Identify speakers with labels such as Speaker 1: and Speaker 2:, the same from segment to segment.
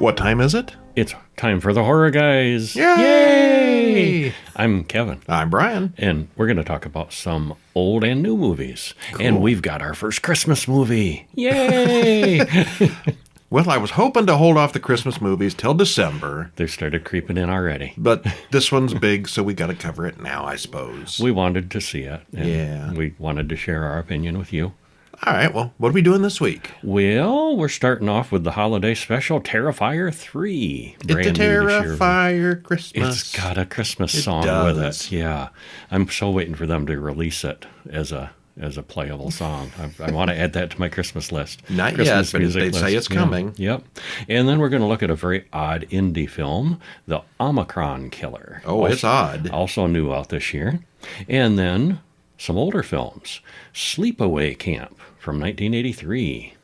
Speaker 1: What time is it?
Speaker 2: It's time for the horror guys.
Speaker 1: Yay!
Speaker 2: I'm Kevin.
Speaker 1: I'm Brian.
Speaker 2: And we're going to talk about some old and new movies.
Speaker 1: Cool.
Speaker 2: And we've got our first Christmas movie. Yay!
Speaker 1: Well, I was hoping to hold off the Christmas movies till December.
Speaker 2: They started creeping in already.
Speaker 1: But this one's big, so we got to cover it now, I suppose.
Speaker 2: We wanted to see it. And
Speaker 1: yeah.
Speaker 2: We wanted to share our opinion with you.
Speaker 1: All right, well, what are we doing this week?
Speaker 2: Well, we're starting off with the holiday special, Terrifier 3.
Speaker 1: It's a Terrifier Christmas.
Speaker 2: It's got a Christmas song with it. Yeah. I'm so waiting for them to release it as a playable song. I want to add that to my Christmas list.
Speaker 1: Not
Speaker 2: Christmas
Speaker 1: yet, but they say it's coming.
Speaker 2: Yep. And then we're going to look at a very odd indie film, the Omicron Killer.
Speaker 1: Oh, it's odd.
Speaker 2: Also new out this year. And then some older films. Sleepaway Camp from 1983.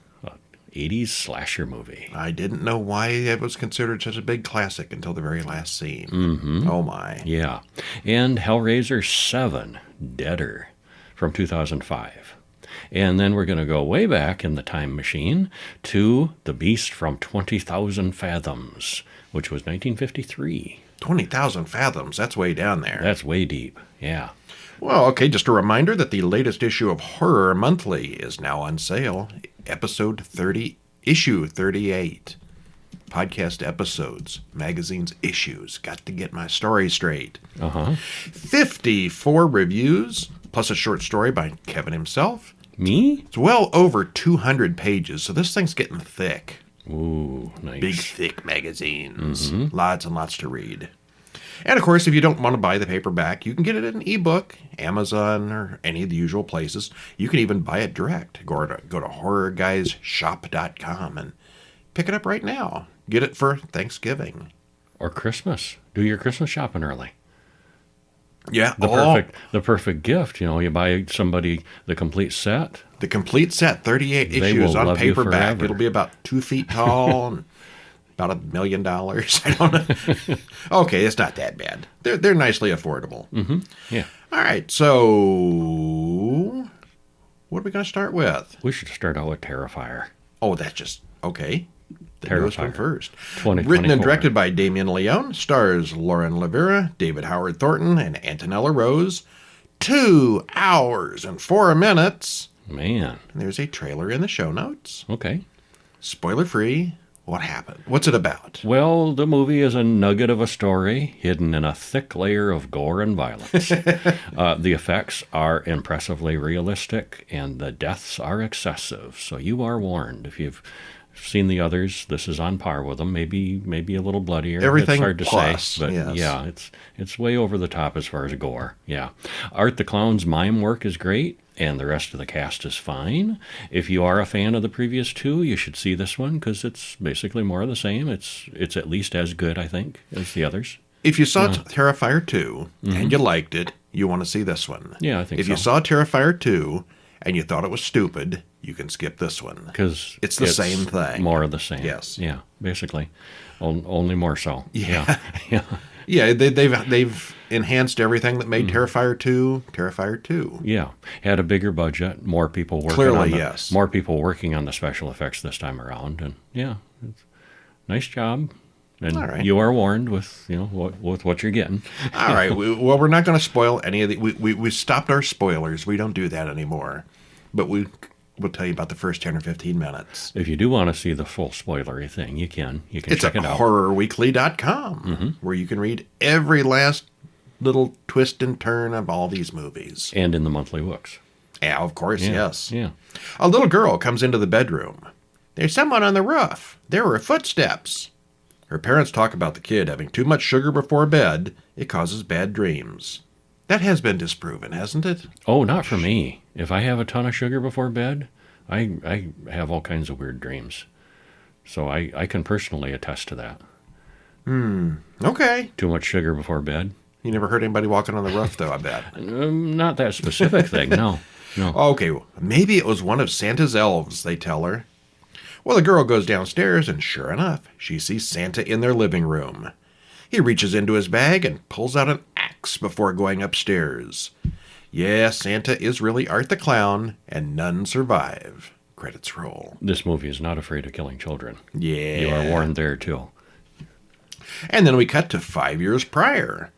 Speaker 2: 80s slasher movie.
Speaker 1: I didn't know why it was considered such a big classic until the very last scene.
Speaker 2: Mm-hmm.
Speaker 1: Oh, my.
Speaker 2: Yeah. And Hellraiser VII Deader from 2005. And then we're going to go way back in the time machine to The Beast from 20,000 Fathoms, which was 1953.
Speaker 1: 20,000 Fathoms, that's way down there.
Speaker 2: That's way deep, yeah.
Speaker 1: Well, okay, just a reminder that the latest issue of Horror Monthly is now on sale. Episode 30, issue 38. Podcast episodes, magazines, issues. Got to get my story straight. 54 reviews, plus a short story by Kevin himself.
Speaker 2: Me?
Speaker 1: It's well over 200 pages, so this thing's getting thick.
Speaker 2: Ooh, nice.
Speaker 1: Big, thick magazines. Mm-hmm. Lots and lots to read. And, of course, if you don't want to buy the paperback, you can get it in an ebook, Amazon, or any of the usual places. You can even buy it direct. Go to horrorguysshop.com and pick it up right now. Get it for Thanksgiving.
Speaker 2: Or Christmas. Do your Christmas shopping early.
Speaker 1: Yeah.
Speaker 2: The perfect gift. You know, you buy somebody the complete set.
Speaker 1: The complete set, 38 issues on paperback. It'll be about 2 feet tall and about $1 million. I don't know. Okay, it's not that bad. They're nicely affordable.
Speaker 2: Mm-hmm. Yeah.
Speaker 1: All right, so what are we going to start with?
Speaker 2: We should start out with Terrifier.
Speaker 1: Oh, that's just okay. The
Speaker 2: Terrifier.
Speaker 1: newest one first.
Speaker 2: 2024.
Speaker 1: Written and directed by Damien Leone, stars Lauren Levera, David Howard Thornton, and Antonella Rose. 2 hours and 4 minutes.
Speaker 2: Man.
Speaker 1: And there's a trailer in the show notes.
Speaker 2: Okay.
Speaker 1: Spoiler free. What happened? What's it about?
Speaker 2: Well, the movie is a nugget of a story hidden in a thick layer of gore and violence. The effects are impressively realistic, and the deaths are excessive. So you are warned. If you've seen the others, this is on par with them. Maybe a little bloodier.
Speaker 1: Everything
Speaker 2: it's hard to
Speaker 1: plus,
Speaker 2: say, but
Speaker 1: yes.
Speaker 2: Yeah, it's way over the top as far as gore. Yeah, Art the Clown's mime work is great, and the rest of the cast is fine. If you are a fan of the previous two, you should see this one because it's basically more of the same. It's at least as good, I think, as the others.
Speaker 1: If you saw Terrifier 2 and you liked it, you want to see this one.
Speaker 2: Yeah, I think so.
Speaker 1: If you saw Terrifier 2 and you thought it was stupid, you can skip this one.
Speaker 2: Because
Speaker 1: it's the same thing.
Speaker 2: More of the same.
Speaker 1: Yes.
Speaker 2: Yeah, basically. Only more so.
Speaker 1: Yeah.
Speaker 2: Yeah.
Speaker 1: Yeah, they've enhanced everything that made Terrifier 2.
Speaker 2: Yeah, had a bigger budget, more people working
Speaker 1: Clearly, yes.
Speaker 2: More people working on the special effects this time around, and yeah, it's nice job. And
Speaker 1: all right.
Speaker 2: You are warned with what you're getting.
Speaker 1: All right. Well, we're not going to spoil any of the. We stopped our spoilers. We don't do that anymore. But we'll tell you about the first 10 or 15 minutes.
Speaker 2: If you do want to see the full spoilery thing, you can check it out.
Speaker 1: It's at horrorweekly.com, where you can read every last little twist and turn of all these movies.
Speaker 2: And in the monthly books.
Speaker 1: Yeah, of course, yes.
Speaker 2: Yeah.
Speaker 1: A little girl comes into the bedroom. There's someone on the roof. There were footsteps. Her parents talk about the kid having too much sugar before bed. It causes bad dreams. That has been disproven, hasn't it?
Speaker 2: Oh, not for me. If I have a ton of sugar before bed, I have all kinds of weird dreams. So I can personally attest to that.
Speaker 1: Okay.
Speaker 2: Too much sugar before bed.
Speaker 1: You never heard anybody walking on the roof, though, I bet.
Speaker 2: Not that specific thing, no.
Speaker 1: Okay, well, maybe it was one of Santa's elves, they tell her. Well, the girl goes downstairs, and sure enough, she sees Santa in their living room. He reaches into his bag and pulls out an axe before going upstairs. Yeah, Santa is really Art the Clown, and none survive. Credits roll.
Speaker 2: This movie is not afraid of killing children.
Speaker 1: Yeah.
Speaker 2: You are warned there, too.
Speaker 1: And then we cut to 5 years prior.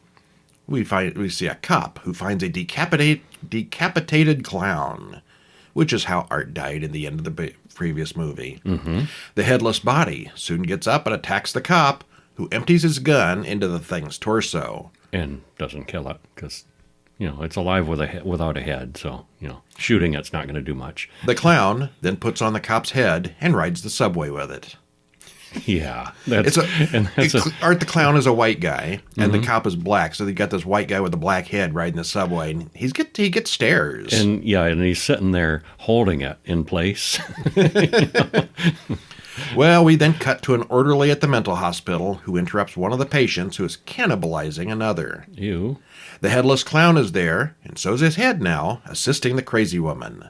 Speaker 1: We see a cop who finds a decapitated clown, which is how Art died in the end of the previous movie.
Speaker 2: Mm-hmm.
Speaker 1: The headless body soon gets up and attacks the cop, who empties his gun into the thing's torso.
Speaker 2: And doesn't kill it, because, it's alive without a head, so, shooting it's not going to do much.
Speaker 1: The clown then puts on the cop's head and rides the subway with it.
Speaker 2: Yeah.
Speaker 1: Art the clown is a white guy, and the cop is black, so they got this white guy with a black head riding the subway, and he gets stares.
Speaker 2: And he's sitting there holding it in place.
Speaker 1: Well, we then cut to an orderly at the mental hospital who interrupts one of the patients who is cannibalizing another.
Speaker 2: Ew.
Speaker 1: The headless clown is there, and so's his head now, assisting the crazy woman.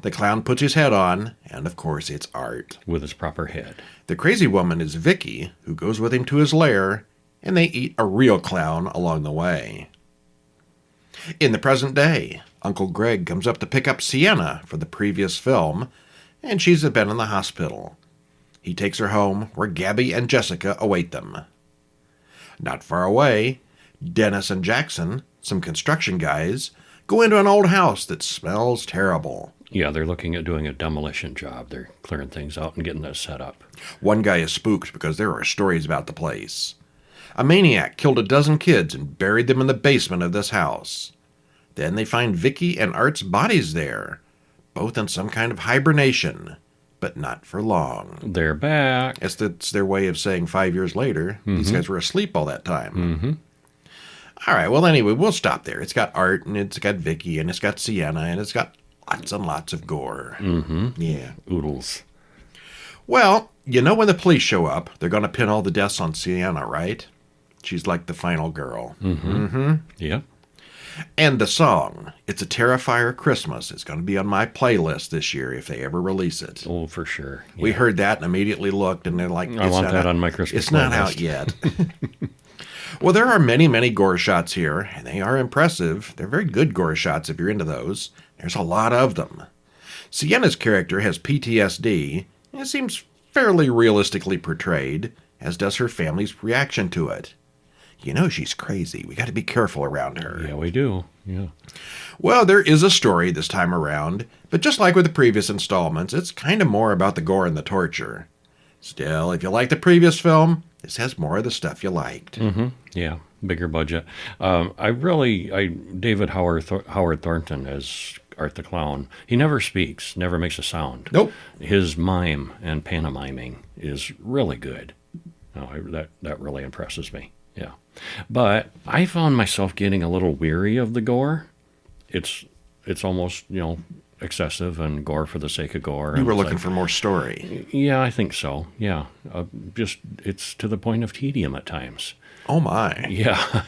Speaker 1: The clown puts his head on, and of course it's Art.
Speaker 2: With his proper head.
Speaker 1: The crazy woman is Vicky, who goes with him to his lair, and they eat a real clown along the way. In the present day, Uncle Greg comes up to pick up Sienna for the previous film, and she's been in the hospital. He takes her home, where Gabby and Jessica await them. Not far away, Dennis and Jackson, some construction guys, go into an old house that smells terrible.
Speaker 2: Yeah, they're looking at doing a demolition job. They're clearing things out and getting this set up.
Speaker 1: One guy is spooked because there are stories about the place. A maniac killed a dozen kids and buried them in the basement of this house. Then they find Vicky and Art's bodies there, both in some kind of hibernation, but not for long.
Speaker 2: They're back.
Speaker 1: It's their way of saying 5 years later, these guys were asleep all that time.
Speaker 2: Mm-hmm.
Speaker 1: All right, well, anyway, we'll stop there. It's got Art, and it's got Vicky, and it's got Sienna, and it's got lots and lots of gore.
Speaker 2: Mm-hmm.
Speaker 1: Yeah.
Speaker 2: Oodles.
Speaker 1: Well, when the police show up, they're going to pin all the deaths on Sienna, right? She's like the final girl.
Speaker 2: Mm-hmm.
Speaker 1: Mm-hmm.
Speaker 2: Yeah.
Speaker 1: And the song, It's a Terrifier Christmas, is going to be on my playlist this year if they ever release it.
Speaker 2: Oh, for sure. Yeah.
Speaker 1: We heard that and immediately looked, and they're like,
Speaker 2: I want that on my Christmas
Speaker 1: It's not
Speaker 2: playlist.
Speaker 1: out yet. Well, there are many, many gore shots here, and they are impressive. They're very good gore shots if you're into those. There's a lot of them. Sienna's character has PTSD, and it seems fairly realistically portrayed, as does her family's reaction to it. She's crazy. We got to be careful around her.
Speaker 2: Yeah, we do. Yeah.
Speaker 1: Well, there is a story this time around, but just like with the previous installments, it's kind of more about the gore and the torture. Still, if you like the previous film, this has more of the stuff you liked.
Speaker 2: Mm-hmm. Yeah, bigger budget. David Howard Thornton as Art the Clown, he never speaks, never makes a sound.
Speaker 1: Nope.
Speaker 2: His mime and pantomiming is really good. That really impresses me. Yeah. But I found myself getting a little weary of the gore. It's almost, excessive and gore for the sake of gore.
Speaker 1: You were looking for more story.
Speaker 2: Yeah, I think so. Yeah. It's to the point of tedium at times.
Speaker 1: Oh, my.
Speaker 2: Yeah.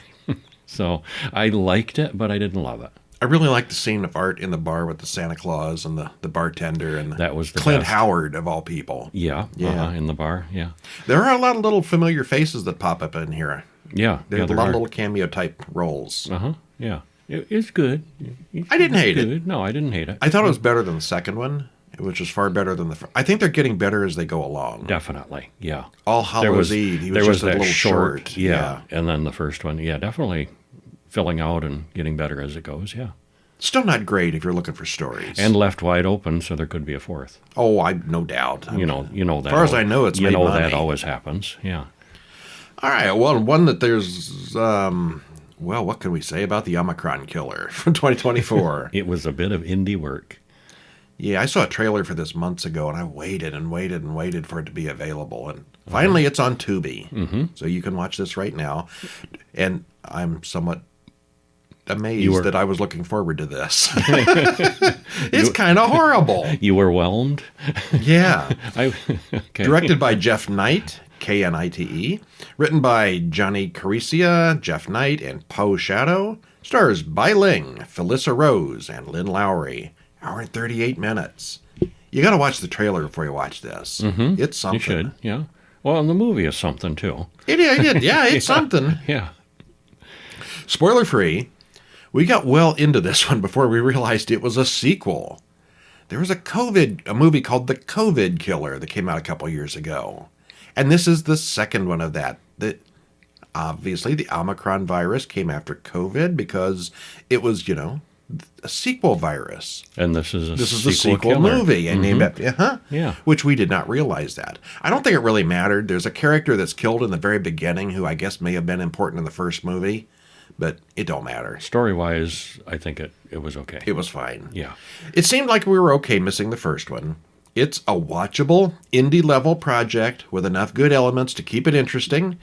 Speaker 2: So I liked it, but I didn't love it.
Speaker 1: I really liked the scene of Art in the bar with the Santa Claus and the bartender and
Speaker 2: that was the
Speaker 1: Clint
Speaker 2: best.
Speaker 1: Howard, of all people.
Speaker 2: Yeah.
Speaker 1: Yeah.
Speaker 2: In the bar. Yeah.
Speaker 1: There are a lot of little familiar faces that pop up in here.
Speaker 2: Yeah.
Speaker 1: There are a lot of little cameo-type roles.
Speaker 2: Uh-huh. Yeah. It's good.
Speaker 1: I didn't hate it.
Speaker 2: No, I didn't hate it.
Speaker 1: I thought it was better than the second one, which is far better than the first. I think they're getting better as they go along.
Speaker 2: Definitely, yeah.
Speaker 1: All Hallows Eve, he was just a little short.
Speaker 2: Yeah. And then the first one, yeah, definitely filling out and getting better as it goes, yeah.
Speaker 1: Still not great if you're looking for stories.
Speaker 2: And left wide open, so there could be a fourth.
Speaker 1: Oh, no doubt.
Speaker 2: You know that.
Speaker 1: As far as I know, it's made money.
Speaker 2: That always happens, yeah.
Speaker 1: All right, well, one that there's... what can we say about the Omicron Killer from 2024?
Speaker 2: It was a bit of indie work.
Speaker 1: Yeah, I saw a trailer for this months ago, and I waited and waited and waited for it to be available. And finally, it's on Tubi. So you can watch this right now. And I'm somewhat amazed that I was looking forward to this. It's kind of horrible.
Speaker 2: You were whelmed?
Speaker 1: Yeah.
Speaker 2: Okay.
Speaker 1: Directed by Jeff Knight, Knite. Written by Johnny Caricia, Jeff Knight, and Poe Shadow. Stars Bai Ling, Felissa Rose, and Lynn Lowry. Hour and 38 minutes. You got to watch the trailer before you watch this. It's something.
Speaker 2: You should, yeah. Well, and the movie is something, too.
Speaker 1: It's something.
Speaker 2: Yeah.
Speaker 1: Spoiler free, we got well into this one before we realized it was a sequel. there was a movie called The COVID Killer that came out a couple years ago. And this is the second one of that. Obviously, the Omicron virus came after COVID because it was, a sequel virus.
Speaker 2: And this is
Speaker 1: a sequel movie. And named after,
Speaker 2: Yeah.
Speaker 1: Which we did not realize that. I don't think it really mattered. There's a character that's killed in the very beginning who I guess may have been important in the first movie, but it don't matter.
Speaker 2: Story-wise, I think it was okay.
Speaker 1: It was fine.
Speaker 2: Yeah.
Speaker 1: It seemed like we were okay missing the first one. It's a watchable, indie-level project with enough good elements to keep it interesting,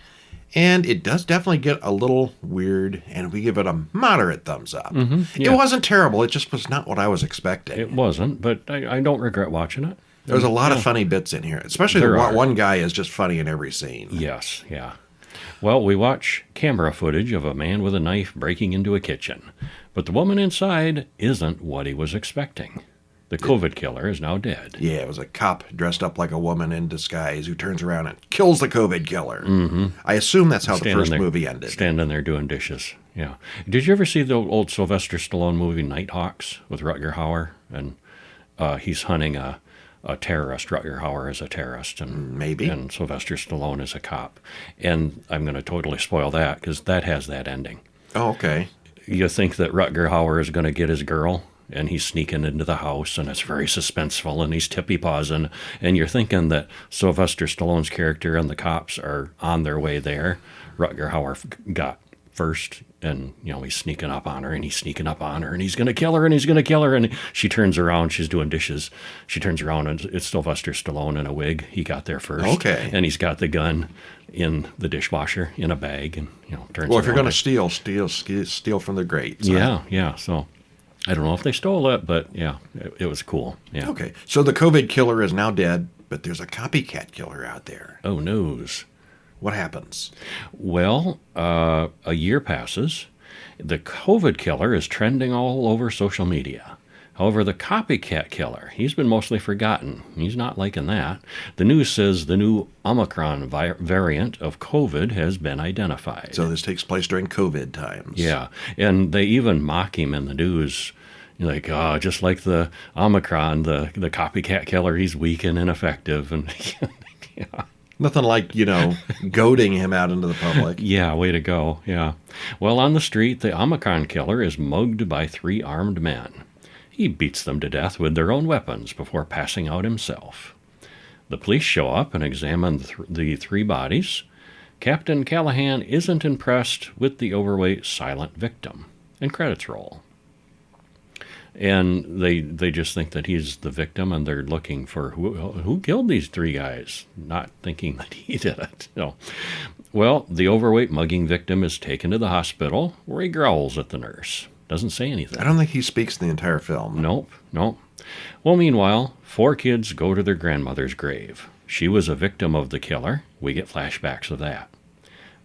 Speaker 1: and it does definitely get a little weird, and we give it a moderate thumbs up.
Speaker 2: Yeah.
Speaker 1: It wasn't terrible. It just was not what I was expecting.
Speaker 2: It wasn't, but I don't regret watching it.
Speaker 1: There's a lot of funny bits in here, especially one guy is just funny in every scene.
Speaker 2: Yes, yeah. Well, we watch camera footage of a man with a knife breaking into a kitchen, but the woman inside isn't what he was expecting. The COVID killer is now dead.
Speaker 1: Yeah, it was a cop dressed up like a woman in disguise who turns around and kills the COVID killer. I assume that's how the first movie ended.
Speaker 2: Standing there doing dishes. Yeah. Did you ever see the old Sylvester Stallone movie Nighthawks with Rutger Hauer? And he's hunting a terrorist. Rutger Hauer is a terrorist. And
Speaker 1: maybe.
Speaker 2: And Sylvester Stallone is a cop. And I'm going to totally spoil that because that has that ending.
Speaker 1: Oh, okay.
Speaker 2: You think that Rutger Hauer is going to get his girl, and he's sneaking into the house, and it's very suspenseful, and he's tippy-pausing, and you're thinking that Sylvester Stallone's character and the cops are on their way there. Rutger Hauer got first, and, he's sneaking up on her, and he's sneaking up on her, and he's going to kill her, and he's going to kill her, and she turns around, she's doing dishes. She turns around, and it's Sylvester Stallone in a wig. He got there first.
Speaker 1: Okay.
Speaker 2: And he's got the gun in the dishwasher in a bag, and, turns
Speaker 1: Well, if you're
Speaker 2: around
Speaker 1: going to steal from the greats.
Speaker 2: Yeah, so I don't know if they stole it, but yeah, it was cool. Yeah.
Speaker 1: Okay, so the COVID killer is now dead, but there's a copycat killer out there.
Speaker 2: Oh, noes.
Speaker 1: What happens?
Speaker 2: Well, a year passes. The COVID killer is trending all over social media. However, the copycat killer, he's been mostly forgotten. He's not liking that. The news says the new Omicron variant of COVID has been identified.
Speaker 1: So this takes place during COVID times.
Speaker 2: Yeah, and they even mock him in the news. Like, just like the Omicron, the copycat killer, he's weak and ineffective. And yeah.
Speaker 1: Nothing like, goading him out into the public.
Speaker 2: Yeah, way to go, yeah. Well, on the street, the Omicron killer is mugged by 3 armed men. He beats them to death with their own weapons before passing out himself. The police show up and examine the 3 bodies. Captain Callahan isn't impressed with the overweight silent victim. And credits roll. And they just think that he's the victim, and they're looking for who killed these 3 guys, not thinking that he did it. No. Well, the overweight mugging victim is taken to the hospital, where he growls at the nurse. Doesn't say anything.
Speaker 1: I don't think he speaks in the entire film.
Speaker 2: Nope. Well, meanwhile, 4 kids go to their grandmother's grave. She was a victim of the killer. We get flashbacks of that.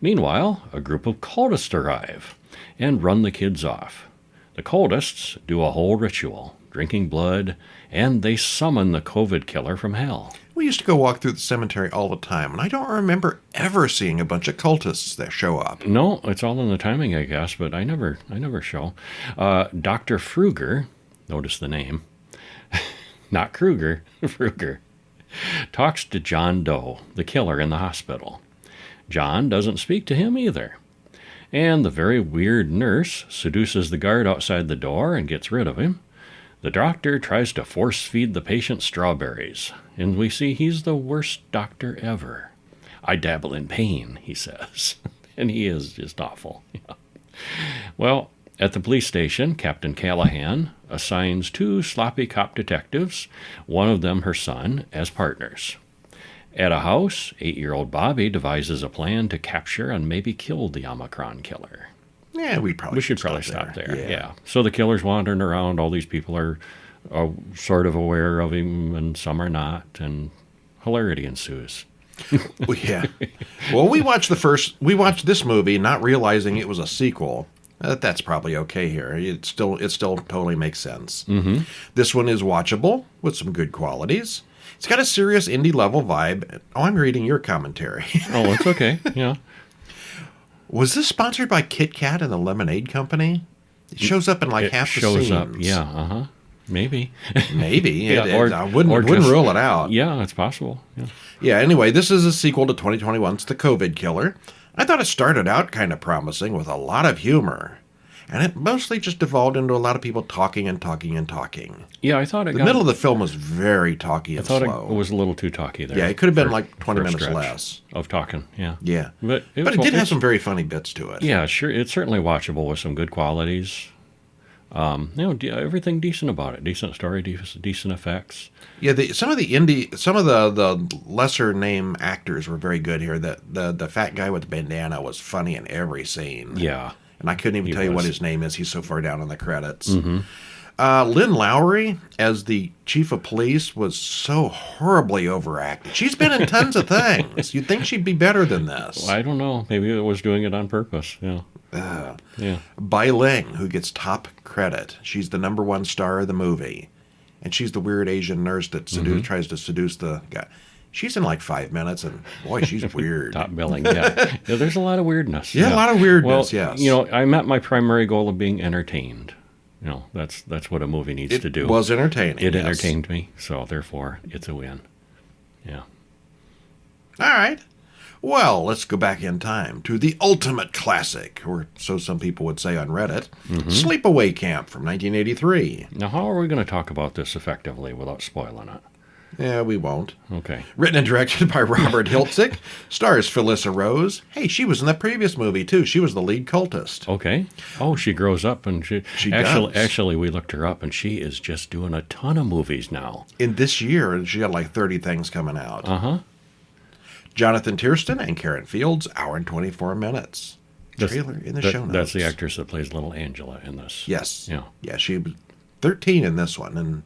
Speaker 2: Meanwhile, a group of cultists arrive and run the kids off. The cultists do a whole ritual, drinking blood, and they summon the COVID killer from hell.
Speaker 1: We used to go walk through the cemetery all the time, and I don't remember ever seeing a bunch of cultists that show up.
Speaker 2: No, it's all in the timing, I guess, but I never show. Dr. Fruger, notice the name, not Kruger, Fruger, talks to John Doe, the killer in the hospital. John doesn't speak to him either. And the very weird nurse seduces the guard outside the door and gets rid of him. The doctor tries to force-feed the patient strawberries, and we see he's the worst doctor ever. I dabble in pain, he says, and he is just awful. Yeah. Well, at the police station, Captain Callahan assigns 2 sloppy cop detectives, one of them her son, as partners. At a house, 8-year-old Bobby devises a plan to capture and maybe kill the Omicron killer.
Speaker 1: Yeah, we
Speaker 2: should probably stop there. Yeah. So the killer's wandering around. All these people are sort of aware of him, and some are not, and hilarity ensues.
Speaker 1: Well, yeah. Well, we watched this movie not realizing it was a sequel. That's probably okay here. It still totally makes sense.
Speaker 2: Mm-hmm.
Speaker 1: This one is watchable with some good qualities. It's got a serious indie level vibe. Oh, I'm reading your commentary.
Speaker 2: Oh, it's okay. Yeah.
Speaker 1: Was this sponsored by Kit Kat and the Lemonade Company? It shows up in half the scenes.
Speaker 2: Shows up, yeah, Maybe.
Speaker 1: Maybe.
Speaker 2: Yeah,
Speaker 1: I wouldn't
Speaker 2: just-
Speaker 1: rule it out.
Speaker 2: Yeah, it's possible. Yeah.
Speaker 1: Yeah, anyway, this is a sequel to 2021's The COVID Killer. I thought it started out kind of promising with a lot of humor. And it mostly just devolved into a lot of people talking and talking and talking.
Speaker 2: Yeah, I thought
Speaker 1: The middle of the film was very talky
Speaker 2: I
Speaker 1: and
Speaker 2: thought
Speaker 1: slow.
Speaker 2: it was a little too talky there.
Speaker 1: Yeah, it could have been
Speaker 2: for-
Speaker 1: like 20
Speaker 2: for a
Speaker 1: minutes
Speaker 2: stretch
Speaker 1: less.
Speaker 2: of talking. Yeah.
Speaker 1: Yeah.
Speaker 2: But it
Speaker 1: did have
Speaker 2: it's-
Speaker 1: some very funny bits to it.
Speaker 2: Yeah, sure. It's certainly watchable with some good qualities. Everything decent about it. Decent story, decent effects.
Speaker 1: Yeah, some of the lesser name actors were very good here. The fat guy with the bandana was funny in every scene.
Speaker 2: Yeah.
Speaker 1: And I couldn't even
Speaker 2: He
Speaker 1: tell you what
Speaker 2: was.
Speaker 1: his name is. He's so far down in the credits.
Speaker 2: Mm-hmm.
Speaker 1: Lynn Lowry as the chief of police was so horribly overacted. She's been in tons of things. You'd think she'd be better than this.
Speaker 2: I don't know. Maybe it was doing it on purpose. Yeah. Yeah.
Speaker 1: Bai Ling, who gets top credit. She's the number one star of the movie. And she's the weird Asian nurse that tries to seduce the guy. She's in like 5 minutes, and boy, she's weird.
Speaker 2: Top billing. Yeah. Yeah. There's a lot of weirdness.
Speaker 1: Yeah, a lot of weirdness,
Speaker 2: well,
Speaker 1: yes.
Speaker 2: I met my primary goal of being entertained. That's what a movie needs to do.
Speaker 1: It was entertaining.
Speaker 2: It
Speaker 1: yes.
Speaker 2: entertained me, so therefore it's a win. Yeah.
Speaker 1: All right. Well, let's go back in time to the ultimate classic, or so some people would say on Reddit, Sleepaway Camp from 1983.
Speaker 2: Now, how are we going to talk about this effectively without spoiling it?
Speaker 1: Yeah, we won't.
Speaker 2: Okay.
Speaker 1: Written and directed by Robert Hiltzik, stars Felissa Rose. Hey, she was in the previous movie, too. She was the lead cultist.
Speaker 2: Okay. Oh, she grows up and she
Speaker 1: does.
Speaker 2: Actually, we looked her up and she is just doing a ton of movies now.
Speaker 1: In this year, she got like 30 things coming out.
Speaker 2: Uh-huh.
Speaker 1: Jonathan Tiersten and Karen Fields, hour and 24 minutes. Trailer in the show notes.
Speaker 2: That's the actress that plays little Angela in this.
Speaker 1: Yes.
Speaker 2: Yeah.
Speaker 1: Yeah, she was 13 in this one, and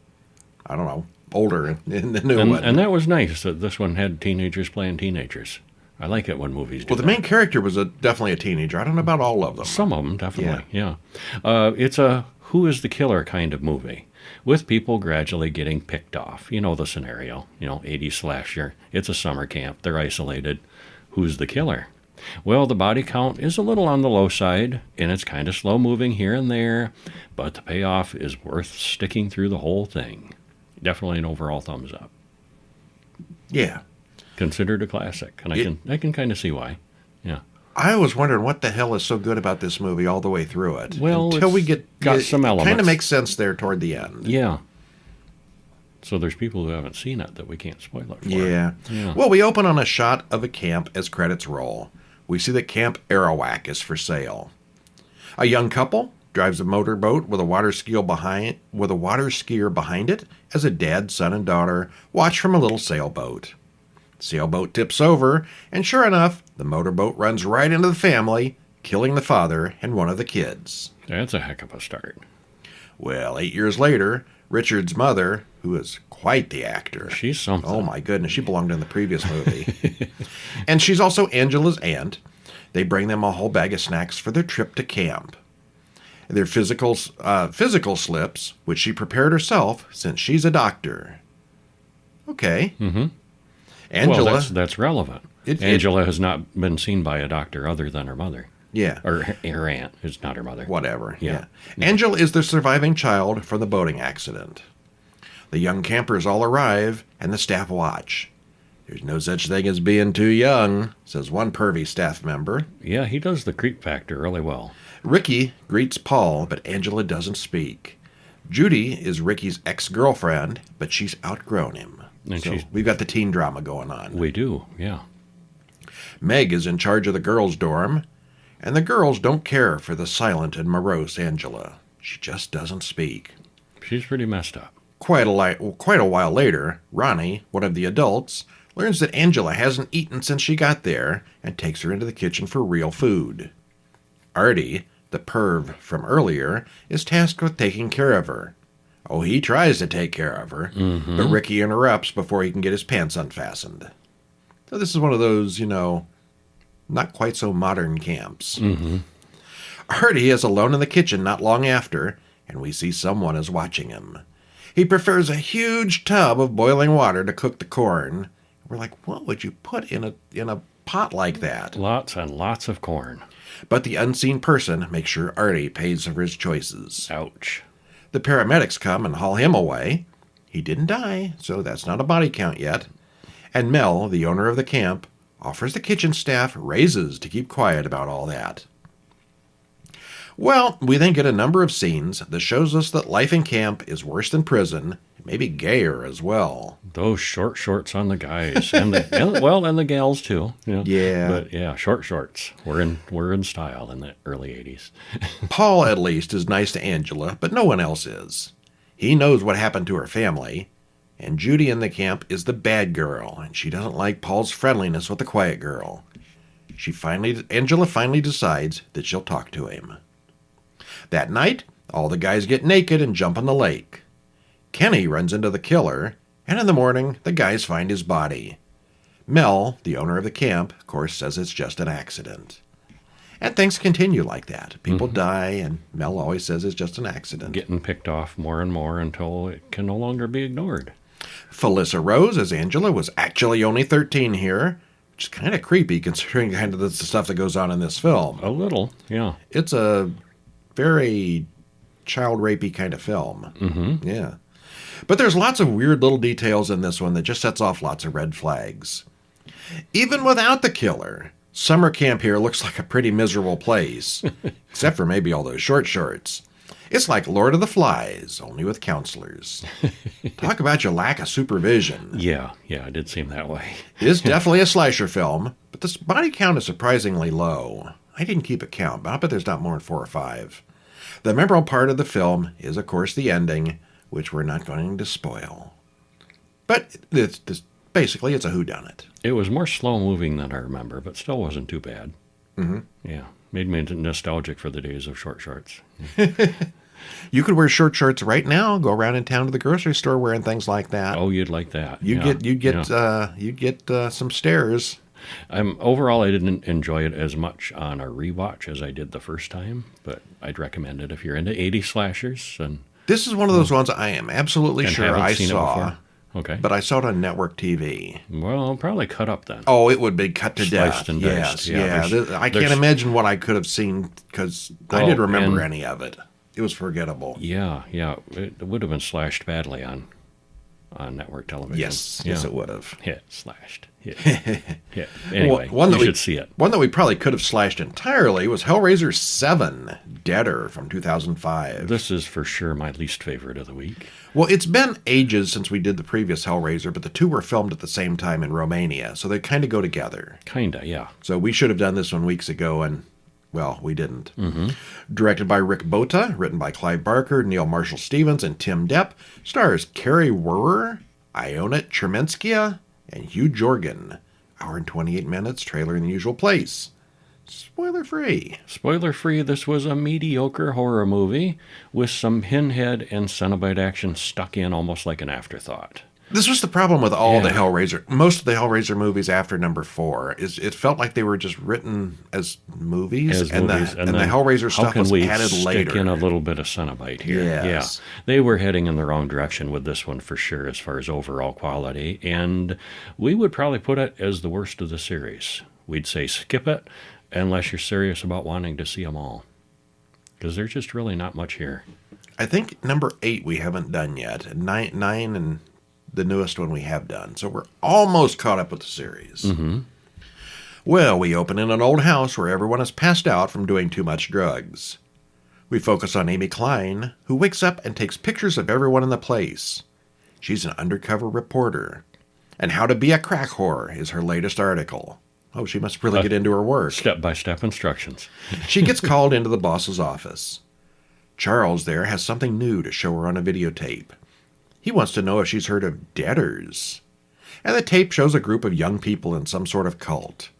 Speaker 1: I don't know, older in the new one.
Speaker 2: And that was nice that this one had teenagers playing teenagers. I like it when movies do
Speaker 1: Well, the
Speaker 2: that.
Speaker 1: main character was definitely a teenager. I don't know about all of them.
Speaker 2: Some of them, definitely, yeah. It's a who is the killer kind of movie, with people gradually getting picked off. You know the scenario, 80s slasher. It's a summer camp. They're isolated. Who's the killer? Well, the body count is a little on the low side, and it's kind of slow-moving here and there, but the payoff is worth sticking through the whole thing. Definitely an overall thumbs up.
Speaker 1: Yeah.
Speaker 2: Considered a classic, and I can kind of see why. Yeah.
Speaker 1: I was wondering what the hell is so good about this movie all the way through it.
Speaker 2: Well,
Speaker 1: until we
Speaker 2: it's got some elements.
Speaker 1: Kind of makes sense there toward the end.
Speaker 2: Yeah. So there's people who haven't seen it that we can't spoil it for.
Speaker 1: Yeah.
Speaker 2: Yeah.
Speaker 1: Well, we open on a shot of a camp as credits roll. We see that Camp Arawak is for sale. A young couple drives a motorboat with a water skier behind it as a dad, son, and daughter watch from a little sailboat. The sailboat tips over, and sure enough, the motorboat runs right into the family, killing the father and one of the kids.
Speaker 2: That's a heck of a start.
Speaker 1: Well, 8 years later, Richard's mother, who is quite the actor.
Speaker 2: She's something.
Speaker 1: Oh my goodness, she belonged in the previous movie. And she's also Angela's aunt. They bring them a whole bag of snacks for their trip to camp. Their physical slips, which she prepared herself since she's a doctor. Okay.
Speaker 2: Mm-hmm.
Speaker 1: Angela.
Speaker 2: Well, that's relevant. Angela has not been seen by a doctor other than her mother.
Speaker 1: Yeah.
Speaker 2: Or her aunt, who's not her mother.
Speaker 1: Whatever.
Speaker 2: Yeah.
Speaker 1: Angela is the surviving child from the boating accident. The young campers all arrive, and the staff watch. There's no such thing as being too young, says one pervy staff member.
Speaker 2: Yeah, he does the creep factor really well.
Speaker 1: Ricky greets Paul, but Angela doesn't speak. Judy is Ricky's ex-girlfriend, but she's outgrown him.
Speaker 2: And
Speaker 1: so we've got the teen drama going on.
Speaker 2: We do, yeah.
Speaker 1: Meg is in charge of the girls' dorm, and the girls don't care for the silent and morose Angela. She just doesn't speak.
Speaker 2: She's pretty messed up.
Speaker 1: Quite a while later, Ronnie, one of the adults, learns that Angela hasn't eaten since she got there and takes her into the kitchen for real food. Artie, the perv from earlier, is tasked with taking care of her. Oh, he tries to take care of her, but Ricky interrupts before he can get his pants unfastened. So this is one of those, not quite so modern camps.
Speaker 2: Mm-hmm.
Speaker 1: Artie is alone in the kitchen not long after, and we see someone is watching him. He prefers a huge tub of boiling water to cook the corn. We're like, what would you put in a pot like that?
Speaker 2: Lots and lots of corn.
Speaker 1: But the unseen person makes sure Artie pays for his choices.
Speaker 2: Ouch.
Speaker 1: The paramedics come and haul him away. He didn't die, so that's not a body count yet. And Mel, the owner of the camp, offers the kitchen staff raises to keep quiet about all that. Well, we then get a number of scenes that shows us that life in camp is worse than prison, maybe gayer as well.
Speaker 2: Those short shorts on the guys, and the gals too.
Speaker 1: Yeah.
Speaker 2: But yeah, short shorts. We're in style in the early 80s.
Speaker 1: Paul, at least, is nice to Angela, but no one else is. He knows what happened to her family, and Judy in the camp is the bad girl, and she doesn't like Paul's friendliness with the quiet girl. Angela finally decides that she'll talk to him. That night, all the guys get naked and jump in the lake. Kenny runs into the killer, and in the morning, the guys find his body. Mel, the owner of the camp, of course, says it's just an accident. And things continue like that. People die, and Mel always says it's just an accident.
Speaker 2: Getting picked off more and more until it can no longer be ignored.
Speaker 1: Felissa Rose, as Angela, was actually only 13 here, which is kind of creepy considering kind of the stuff that goes on in this film.
Speaker 2: A little, yeah.
Speaker 1: It's a very child rapey kind of film.
Speaker 2: Mm-hmm.
Speaker 1: Yeah. But there's lots of weird little details in this one that just sets off lots of red flags. Even without the killer, summer camp here looks like a pretty miserable place, except for maybe all those short shorts. It's like Lord of the Flies, only with counselors. Talk about your lack of supervision.
Speaker 2: Yeah, it did seem that way.
Speaker 1: It is definitely a slasher film, but the body count is surprisingly low. I didn't keep a count, but I bet there's not more than 4 or 5. The memorable part of the film is, of course, the ending, which we're not going to spoil. But basically, it's a whodunit.
Speaker 2: It was more slow-moving than I remember, but still wasn't too bad.
Speaker 1: Mm-hmm.
Speaker 2: Yeah, made me nostalgic for the days of short shorts.
Speaker 1: You could wear short shorts right now, go around in town to the grocery store wearing things like that.
Speaker 2: Oh, you'd like that.
Speaker 1: You'd get some stares.
Speaker 2: Overall, I didn't enjoy it as much on a rewatch as I did the first time, but I'd recommend it if you're into 80 slashers. And
Speaker 1: this is one of those ones I am absolutely sure I
Speaker 2: seen
Speaker 1: saw.
Speaker 2: it before. Okay.
Speaker 1: But I saw it on network TV.
Speaker 2: Well, probably cut up then.
Speaker 1: Oh, it would be cut to death.
Speaker 2: Sliced and
Speaker 1: yes,
Speaker 2: diced. Yeah.
Speaker 1: I can't imagine what I could have seen because I didn't remember any of it. It was forgettable.
Speaker 2: Yeah. It would have been slashed badly on network television.
Speaker 1: Yes, it would have.
Speaker 2: Hit, slashed, hit. Anyway,
Speaker 1: you
Speaker 2: should see it.
Speaker 1: One that we probably could have slashed entirely was Hellraiser VII Deader from 2005.
Speaker 2: This is for sure my least favorite of the week.
Speaker 1: Well, it's been ages since we did the previous Hellraiser, but the two were filmed at the same time in Romania, so they kind of go together.
Speaker 2: Kinda, yeah.
Speaker 1: So we should have done this one weeks ago, and, well, we didn't.
Speaker 2: Mm-hmm.
Speaker 1: Directed by Rick Bota, written by Clive Barker, Neil Marshall Stevens, and Tim Depp, stars Carrie Werrer, Iona Chermenskia, and Hugh Jorgen. Hour and 28 minutes, trailer in the usual place. Spoiler-free.
Speaker 2: Spoiler-free, this was a mediocre horror movie with some Pinhead and Cenobite action stuck in almost like an afterthought.
Speaker 1: This was the problem with all the Hellraiser. Most of the Hellraiser movies after number 4 is it felt like they were just written as movies, and the Hellraiser stuff was added later.
Speaker 2: Stick in a little bit of Cenobite here.
Speaker 1: Yes.
Speaker 2: Yeah, they were heading in the wrong direction with this one for sure as far as overall quality, and we would probably put it as the worst of the series. We'd say skip it unless you're serious about wanting to see them all, because there's just really not much here.
Speaker 1: I think number 8 we haven't done yet, and 9 and the newest one we have done. So we're almost caught up with the series.
Speaker 2: Mm-hmm.
Speaker 1: Well, we open in an old house where everyone is passed out from doing too much drugs. We focus on Amy Klein, who wakes up and takes pictures of everyone in the place. She's an undercover reporter. And How to Be a Crack Whore is her latest article. Oh, she must really get into her work.
Speaker 2: Step-by-step instructions.
Speaker 1: She gets called into the boss's office. Charles there has something new to show her on a videotape. He wants to know if she's heard of deaders. And the tape shows a group of young people in some sort of cult.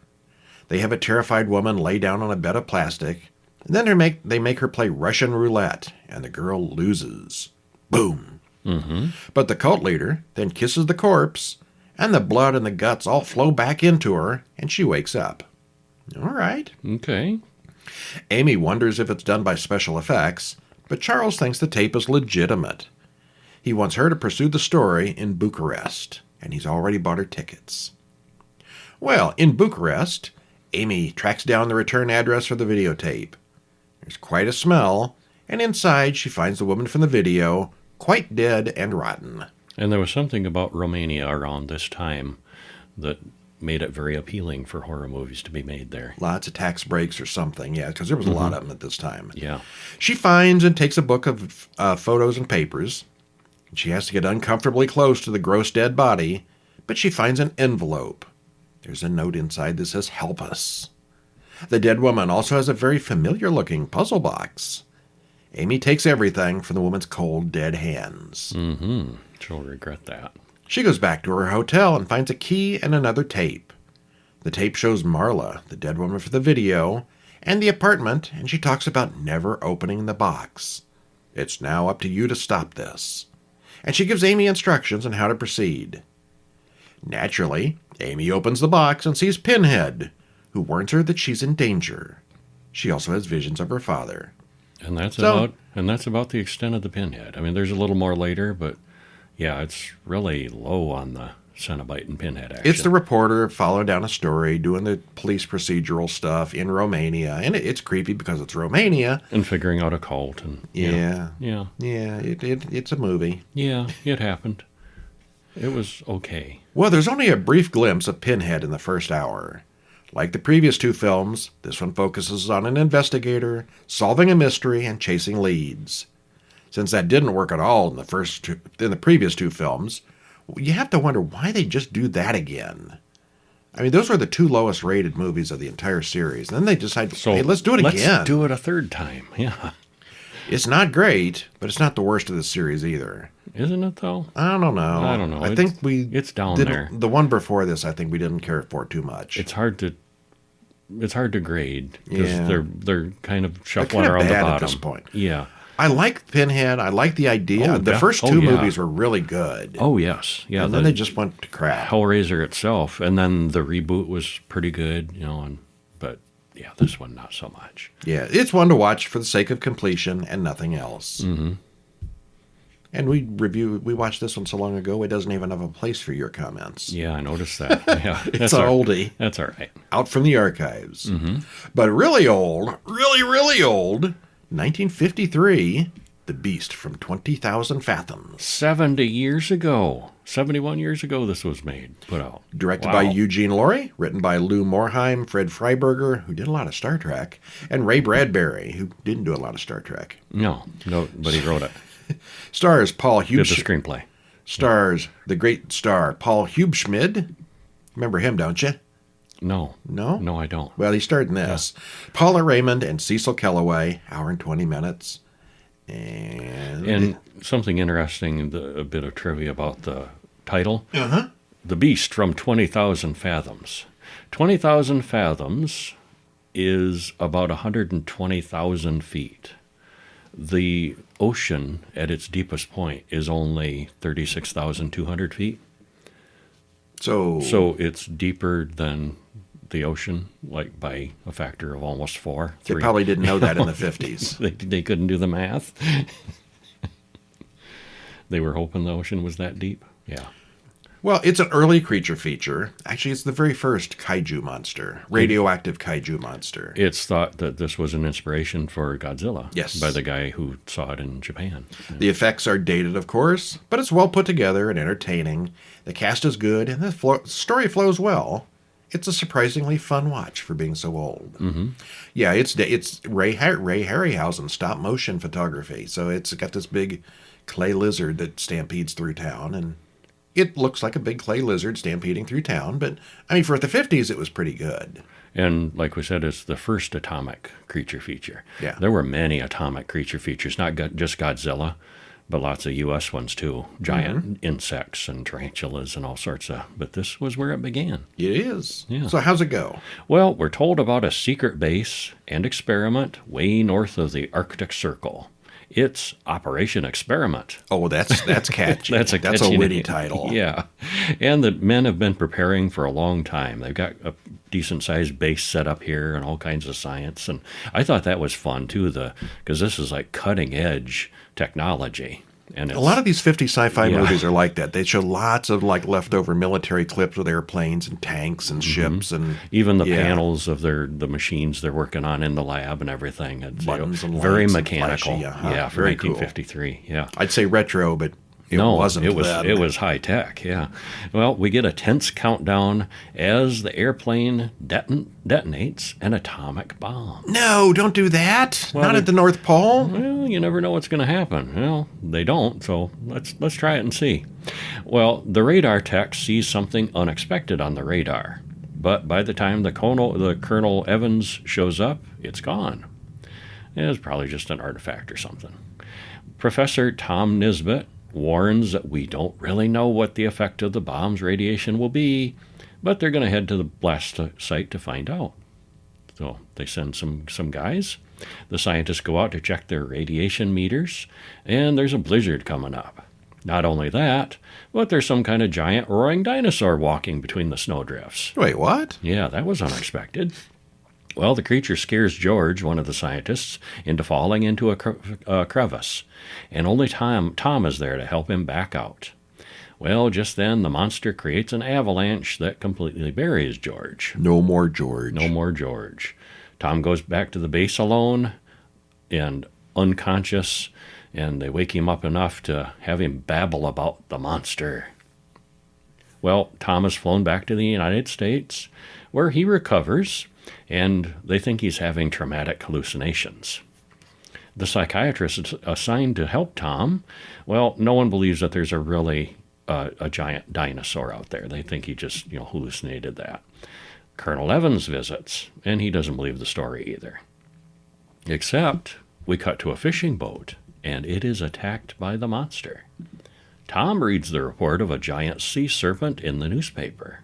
Speaker 1: They have a terrified woman lay down on a bed of plastic, and then they make her play Russian roulette, and the girl loses. Boom.
Speaker 2: Mm-hmm.
Speaker 1: But the cult leader then kisses the corpse, and the blood and the guts all flow back into her, and she wakes up. All right.
Speaker 2: Okay.
Speaker 1: Amy wonders if it's done by special effects, but Charles thinks the tape is legitimate. He wants her to pursue the story in Bucharest, and he's already bought her tickets. Well, in Bucharest, Amy tracks down the return address for the videotape. There's quite a smell, And inside, she finds the woman from the video, quite dead and rotten.
Speaker 2: And there was something about Romania around this time that made it very appealing for horror movies to be made there.
Speaker 1: Lots of tax breaks or something, yeah, because there was a lot of them at this time.
Speaker 2: Yeah.
Speaker 1: She finds and takes a book of photos and papers. She has to get uncomfortably close to the gross dead body, but she finds an envelope. There's a note inside that says, "Help us." The dead woman also has a very familiar-looking puzzle box. Amy takes everything from the woman's cold, dead hands.
Speaker 2: Mm-hmm. She'll regret that.
Speaker 1: She goes back to her hotel and finds a key and another tape. The tape shows Marla, the dead woman for the video, and the apartment, and she talks about never opening the box. It's now up to you to stop this. And she gives Amy instructions on how to proceed. Naturally, Amy opens the box and sees Pinhead, who warns her that she's in danger. She also has visions of her father.
Speaker 2: And that's about the extent of the Pinhead. I mean, there's a little more later, but yeah, it's really low on the Cenobite and Pinhead action.
Speaker 1: It's the reporter following down a story, doing the police procedural stuff in Romania, and it's creepy because it's Romania.
Speaker 2: And figuring out a cult. And
Speaker 1: Yeah.
Speaker 2: Yeah.
Speaker 1: Yeah, it's a movie.
Speaker 2: Yeah, it happened. It was okay.
Speaker 1: Well, there's only a brief glimpse of Pinhead in the first hour. Like the previous two films, this one focuses on an investigator, solving a mystery, and chasing leads. Since that didn't work at all in the previous two films, you have to wonder why they just do that again. I mean, those were the two lowest rated movies of the entire series. And then they decided, hey, let's do it again.
Speaker 2: Let's do it a third time, yeah.
Speaker 1: It's not great, but it's not the worst of the series either.
Speaker 2: Isn't it, though?
Speaker 1: I don't know. I think
Speaker 2: it's down there.
Speaker 1: The one before this, I think we didn't care for too much.
Speaker 2: It's hard to grade because they're kind of shuffling
Speaker 1: kind of
Speaker 2: around the
Speaker 1: bad
Speaker 2: bottom
Speaker 1: at this point.
Speaker 2: Yeah.
Speaker 1: I like Pinhead. I like the idea. The first two movies were really good.
Speaker 2: Oh, yes. Yeah.
Speaker 1: And then they just went to crap.
Speaker 2: Hellraiser itself, and then the reboot was pretty good, but yeah, this one not so much.
Speaker 1: Yeah, it's one to watch for the sake of completion and nothing else.
Speaker 2: Mm-hmm.
Speaker 1: And we watched this one so long ago, it doesn't even have a place for your comments.
Speaker 2: Yeah, I noticed that. Yeah,
Speaker 1: it's an oldie.
Speaker 2: That's all right.
Speaker 1: Out from the archives.
Speaker 2: Mm-hmm.
Speaker 1: But really old, really old, 1953, The Beast from 20,000 Fathoms.
Speaker 2: 70 years ago. 71 years ago this was put out.
Speaker 1: Directed by Eugene Laurie, written by Lou Morheim, Fred Freiberger, who did a lot of Star Trek, and Ray Bradbury, who didn't do a lot of Star Trek.
Speaker 2: No, but he wrote it.
Speaker 1: Stars Paul
Speaker 2: Did the
Speaker 1: Hubschmid.
Speaker 2: screenplay.
Speaker 1: Stars the great star Paul Hubschmid. Remember him, don't you?
Speaker 2: No.
Speaker 1: No?
Speaker 2: No, I don't.
Speaker 1: Well, he starred in this. Yeah. Paula Raymond and Cecil Kellaway, hour and 20 minutes. And
Speaker 2: something interesting, a bit of trivia about the title.
Speaker 1: Uh-huh.
Speaker 2: The Beast from 20,000 Fathoms. 20,000 fathoms is about 120,000 feet. The ocean at its deepest point is only 36,200 feet. So it's deeper than the ocean, like by a factor of almost 4.
Speaker 1: They probably didn't know that in the 50s.
Speaker 2: They couldn't do the math. They were hoping the ocean was that deep. Yeah.
Speaker 1: Well, it's an early creature feature. Actually, it's the very first kaiju monster, radioactive kaiju monster.
Speaker 2: It's thought that this was an inspiration for Godzilla.
Speaker 1: Yes.
Speaker 2: By the guy who saw it in Japan.
Speaker 1: The effects are dated, of course, but it's well put together and entertaining. The cast is good, and the story flows well. It's a surprisingly fun watch for being so old.
Speaker 2: Mm-hmm.
Speaker 1: Yeah, it's Ray Harryhausen stop motion photography. So it's got this big clay lizard that stampedes through town, and it looks like a big clay lizard stampeding through town. But I mean, for the 50s, it was pretty good.
Speaker 2: And like we said, it's the first atomic creature feature.
Speaker 1: Yeah,
Speaker 2: there were many atomic creature features, not just Godzilla, but lots of U.S. ones too. Giant insects and tarantulas and all sorts of. But this was where it began.
Speaker 1: It is.
Speaker 2: Yeah.
Speaker 1: So how's it go?
Speaker 2: Well, we're told about a secret base and experiment way north of the Arctic Circle. It's Operation Experiment.
Speaker 1: Oh, that's catchy.
Speaker 2: That's
Speaker 1: a witty title.
Speaker 2: Yeah. And the men have been preparing for a long time. They've got a decent-sized base set up here and all kinds of science. And I thought that was fun, too, because this is like cutting-edge technology. And
Speaker 1: A lot of these 50 sci-fi
Speaker 2: Yeah.
Speaker 1: movies are like that. They show lots of like leftover military clips with airplanes and tanks and ships and
Speaker 2: even the
Speaker 1: yeah.
Speaker 2: panels of the machines they're working on in the lab and everything. It's,
Speaker 1: Buttons and
Speaker 2: very
Speaker 1: lights and
Speaker 2: mechanical.
Speaker 1: flashy, uh-huh.
Speaker 2: Yeah, for
Speaker 1: Very cool.
Speaker 2: 1953. Yeah.
Speaker 1: I'd say retro, but it wasn't.
Speaker 2: It was
Speaker 1: then.
Speaker 2: it was high tech. Yeah. Well, we get a tense countdown as the airplane detonates an atomic bomb.
Speaker 1: No, don't do that.
Speaker 2: Well,
Speaker 1: Not
Speaker 2: they-
Speaker 1: at the North Pole.
Speaker 2: Well, you never know what's going to happen. Well, they don't, so let's try it and see. Well, the radar tech sees something unexpected on the radar, but by the time the Colonel Evans shows up, it's gone. It's probably just an artifact or something. Professor Tom Nisbet warns that we don't really know what the effect of the bomb's radiation will be, but they're going to head to the blast site to find out. So they send some guys. The scientists go out to check their radiation meters, and there's a blizzard coming up. Not only that, but there's some kind of giant roaring dinosaur walking between the snowdrifts.
Speaker 1: Wait, what?
Speaker 2: Yeah, that was unexpected. Well, the creature scares George, one of the scientists, into falling into a crevice, and only Tom is there to help him back out. Well, just then, the monster creates an avalanche that completely buries George.
Speaker 1: No more George.
Speaker 2: No more George. Tom goes back to the base alone and unconscious, and they wake him up enough to have him babble about the monster. Well, Tom is flown back to the United States, where he recovers, and they think he's having traumatic hallucinations. The psychiatrist assigned to help Tom, well, no one believes that there's a giant dinosaur out there. They think he just, hallucinated that. Colonel Evans visits, and he doesn't believe the story either. Except we cut to a fishing boat, and it is attacked by the monster. Tom reads the report of a giant sea serpent in the newspaper.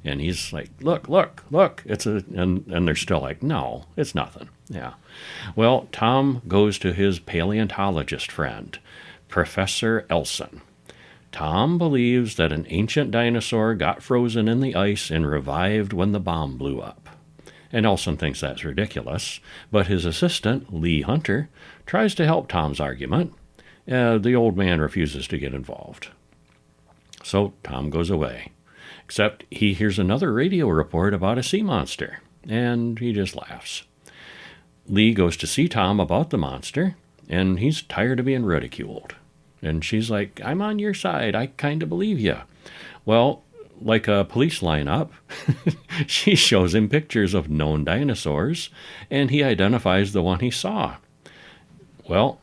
Speaker 2: And he's like, look, and they're still like, no, it's nothing. Yeah. Well, Tom goes to his paleontologist friend, Professor Elson. Tom believes that an ancient dinosaur got frozen in the ice and revived when the bomb blew up. And Elson thinks that's ridiculous, but his assistant, Lee Hunter, tries to help Tom's argument. The old man refuses to get involved. So Tom goes away. Except he hears another radio report about a sea monster, and he just laughs. Lee goes to see Tom about the monster, and he's tired of being ridiculed. And she's like, I'm on your side. I kind of believe you. Well, like a police lineup, she shows him pictures of known dinosaurs, and he identifies the one he saw. Well,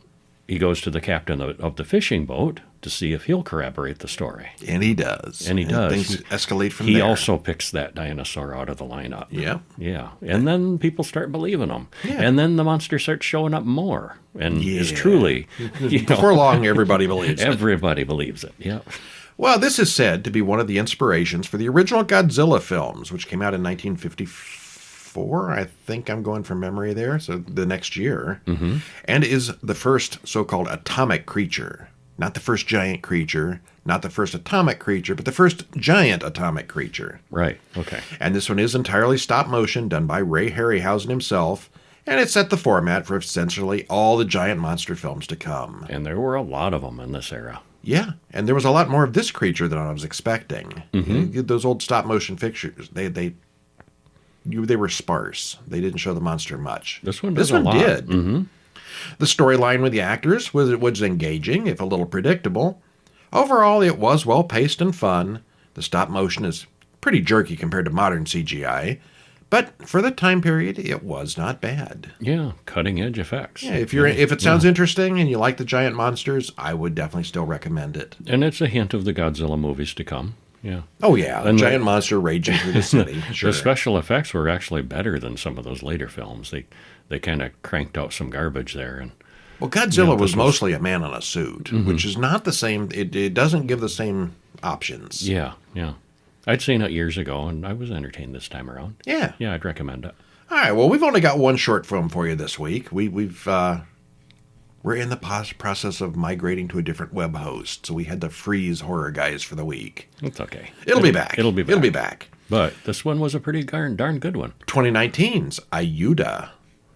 Speaker 2: he goes to the captain of the fishing boat to see if he'll corroborate the story.
Speaker 1: And he does.
Speaker 2: And he does.
Speaker 1: Things escalate from there.
Speaker 2: He also picks that dinosaur out of the lineup.
Speaker 1: Yeah.
Speaker 2: Yeah. And then people start believing him.
Speaker 1: Yeah.
Speaker 2: And then the monster starts showing up more and is
Speaker 1: Yeah.
Speaker 2: truly,
Speaker 1: Before long, everybody believes it.
Speaker 2: everybody believes it. Yeah.
Speaker 1: Well, this is said to be one of the inspirations for the original Godzilla films, which came out in 1954. I think I'm going from memory there, so the next year. Mm-hmm. And is the first so-called atomic creature. Not the first giant creature, not the first atomic creature, but the first giant atomic creature.
Speaker 2: Right. Okay.
Speaker 1: And this one is entirely stop motion, done by Ray Harryhausen himself, and it set the format for essentially all the giant monster films to come.
Speaker 2: And there were a lot of them in this era.
Speaker 1: Yeah, and there was a lot more of this creature than I was expecting.
Speaker 2: Mm-hmm.
Speaker 1: Those old stop motion pictures, they were sparse. They didn't show the monster much.
Speaker 2: This one does a lot.
Speaker 1: did.
Speaker 2: Mm-hmm.
Speaker 1: The storyline with the actors was engaging, if a little predictable. Overall, it was well-paced and fun. The stop motion is pretty jerky compared to modern CGI, but for the time period, it was not bad.
Speaker 2: Yeah. Cutting edge effects.
Speaker 1: Yeah, if it sounds interesting and you like the giant monsters, I would definitely still recommend it.
Speaker 2: And it's a hint of the Godzilla movies to come. Yeah.
Speaker 1: Oh yeah,
Speaker 2: And
Speaker 1: giant monster raging through the city. Sure.
Speaker 2: The special effects were actually better than some of those later films. They kind of cranked out some garbage there. And
Speaker 1: Well, Godzilla was mostly a man in a suit, which is not the same. It doesn't give the same options.
Speaker 2: yeah. I'd seen it years ago, and I was entertained this time around.
Speaker 1: Yeah.
Speaker 2: Yeah, I'd recommend it.
Speaker 1: All right. Well, we've only got one short film for you this week. We're in the process of migrating to a different web host, so we had to freeze Horror Guys for the week.
Speaker 2: It's okay.
Speaker 1: It'll be back.
Speaker 2: It'll be back.
Speaker 1: It'll be back.
Speaker 2: But this one was a pretty darn good one.
Speaker 1: 2019's Ayuda,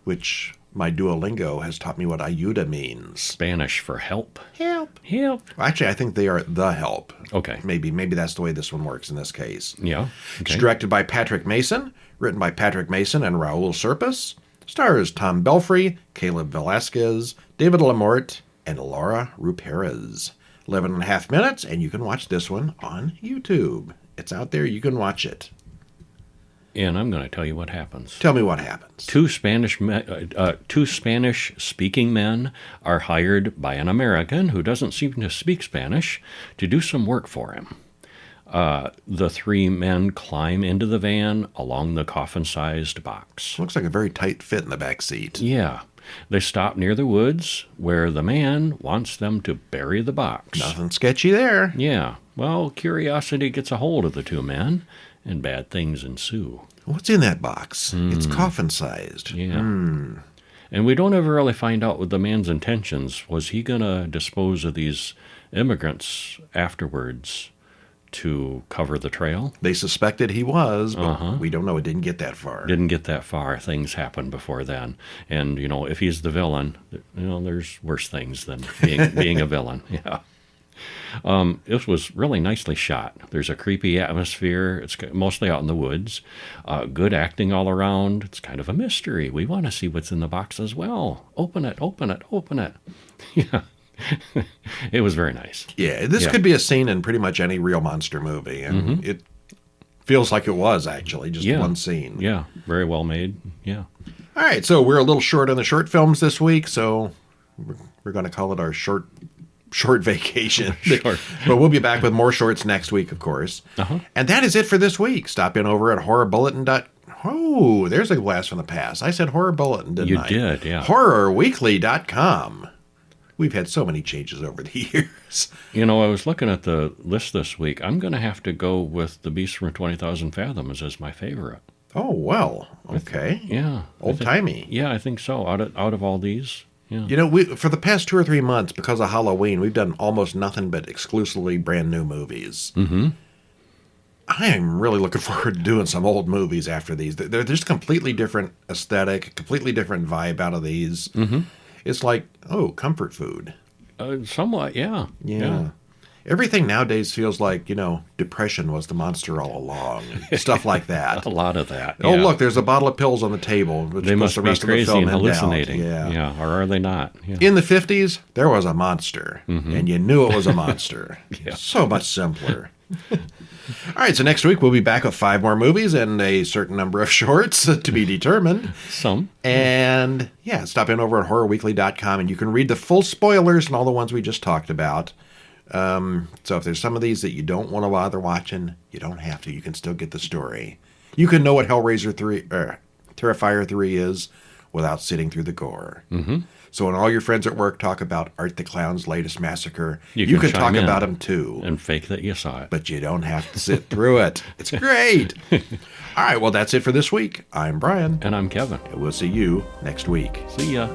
Speaker 1: which My Duolingo has taught me what ayuda means.
Speaker 2: Spanish for help.
Speaker 1: Help.
Speaker 2: Help.
Speaker 1: Actually, I think they are the help.
Speaker 2: Okay.
Speaker 1: Maybe that's the way this one works in this case.
Speaker 2: Yeah.
Speaker 1: It's
Speaker 2: Okay.
Speaker 1: directed by Patrick Mason, written by Patrick Mason and Raul Serpis. Stars Tom Belfry, Caleb Velasquez, David Lamort, and Laura Ruperez. 11.5 minutes, and you can watch this one on YouTube. It's out there. You can watch it.
Speaker 2: And I'm going to tell you what happens.
Speaker 1: Tell me what happens.
Speaker 2: Two Spanish-speaking men are hired by an American who doesn't seem to speak Spanish to do some work for him. The three men climb into the van along the coffin-sized box.
Speaker 1: Looks like a very tight fit in the back seat.
Speaker 2: Yeah. They stop near the woods where the man wants them to bury the box.
Speaker 1: Nothing sketchy there.
Speaker 2: Yeah. Well, curiosity gets a hold of the two men, and bad things ensue.
Speaker 1: What's in that box? It's coffin-sized.
Speaker 2: Yeah. And we don't ever really find out what the man's intentions. Was he going to dispose of these immigrants afterwards to cover the trail?
Speaker 1: They suspected he was, but we don't know. It didn't get that far.
Speaker 2: Didn't get that far. Things happened before then. And, if he's the villain, there's worse things than being a villain. Yeah. It was really nicely shot. There's a creepy atmosphere. It's mostly out in the woods. Good acting all around. It's kind of a mystery. We want to see what's in the box as well. Open it, open it, open it. Yeah. It was very nice.
Speaker 1: Yeah, this could be a scene in pretty much any real monster movie. And it feels like it was, actually, just one scene.
Speaker 2: Yeah, very well made. Yeah.
Speaker 1: All right, so we're a little short on the short films this week, so we're going to call it our short vacation.
Speaker 2: Sure.
Speaker 1: But we'll be back with more shorts next week, of course. And that is it for this week. Stop in over at horrorbulletin.com. Oh, there's a blast from the past. I said horror bulletin, didn't I?
Speaker 2: You did, yeah.
Speaker 1: Horrorweekly.com. We've had so many changes over the years.
Speaker 2: I was looking at the list this week. I'm going to have to go with The Beast from 20,000 Fathoms as my favorite.
Speaker 1: Oh, well, okay.
Speaker 2: Yeah.
Speaker 1: Old-timey.
Speaker 2: Yeah, I think so. Out of all these. Yeah.
Speaker 1: For the past 2 or 3 months, because of Halloween, we've done almost nothing but exclusively brand new movies. Mm-hmm. I am really looking forward to doing some old movies after these. They're just completely different aesthetic, completely different vibe out of these. Mm-hmm. It's like, comfort food.
Speaker 2: Somewhat, yeah.
Speaker 1: Yeah. Everything nowadays feels like, depression was the monster all along. And stuff like that.
Speaker 2: A lot of that.
Speaker 1: Oh, look, there's a bottle of pills on the table. Which
Speaker 2: they must
Speaker 1: the
Speaker 2: be
Speaker 1: rest
Speaker 2: crazy
Speaker 1: of the film
Speaker 2: and hallucinating.
Speaker 1: Yeah.
Speaker 2: Or are they not? Yeah.
Speaker 1: In the 50s, there was a monster. Mm-hmm. And you knew it was a monster.
Speaker 2: Yeah.
Speaker 1: So much simpler. All right, so next week we'll be back with 5 more movies and a certain number of shorts to be determined.
Speaker 2: Some.
Speaker 1: And, stop in over at horrorweekly.com and you can read the full spoilers and all the ones we just talked about. So if there's some of these that you don't want to bother watching, you don't have to. You can still get the story. You can know what Terrifier 3 is without sitting through the gore. Mm-hmm. So when all your friends at work talk about Art the Clown's latest massacre, you can talk about him too.
Speaker 2: And fake that you saw it.
Speaker 1: But you don't have to sit through it. It's great. All right, well, that's it for this week. I'm Brian.
Speaker 2: And I'm Kevin.
Speaker 1: And we'll see you next week.
Speaker 2: See ya.